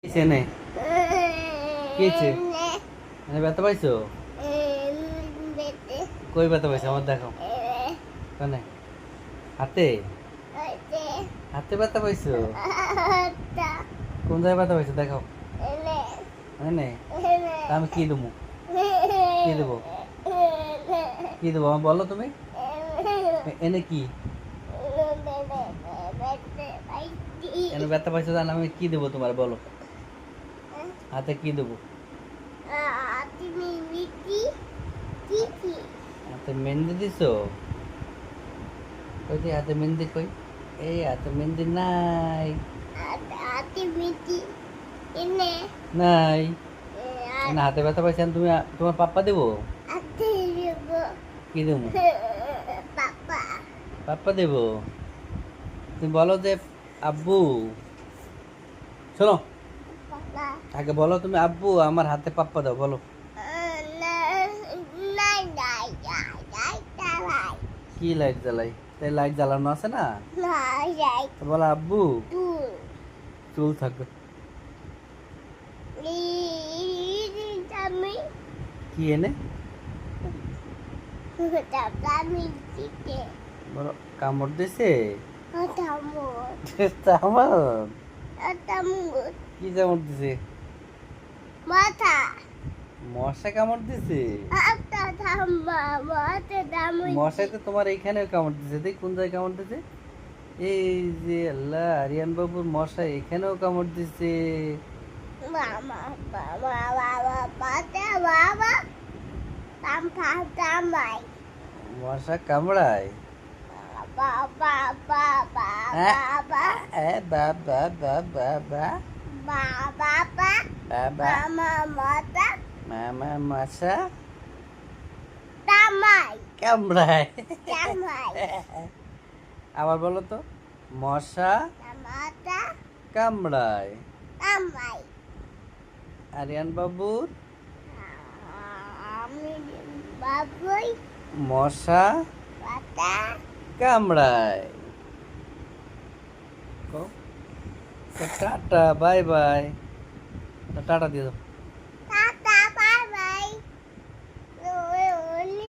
কিছে নে কিছে ব্যথা পাইছো? কই ব্যথা পাইছো আমার দেখো। কানে হাতে হাতে ব্যথা পাইছো? কোন জায়গায় ব্যথা পাইছো দেখাও। এনে তা আমি কি দেবো? কি দেবো? কি দেবো আমার বলো তুমি। এনে কি এনে ব্যথা পাইছো জান আমি কি দেবো তোমার বলো। হাতে কি দেবো? হাতে মেহেন্দি দিছো? কই যে হাতে মেহেন্দি কই? এই হাতে মেহেন্দি নাই। নাই না হাতে ব্যথা পাইছেন তুমি তোমার পাপ্পা দেবো? কি দেবো? পাপ্পা দেবো? তুমি বলো যে আব্বু শোনো আগে বলো তুমি আব্বু আমার হাতে পাপ্পা দাও বলো। কি লাইট জ্বালাই? তাই লাইট জ্বালানো আছে না তো বলো আব্বু চুল থাকবে। কি এনে বলো কামড় দিছে? কি কামড় দিছে? মশা কামড় দিছে? মশাই তো তোমার এইখানেও কামড় দিছে। দেখ কোন জায়গায় কামড় দিছে? এই যে আল্লাহ আরিয়ান বাবুর মশা এখানেও কামড় দিছে। মশা কামড়ায়? বাবা মামা মশা কামড়ায়। আবার বলো তো মশা কামড়ায় আরিয়ান বাবুর মশা কামড়ায়। টাটা বাই বাই টাটা দিয়ে দাও।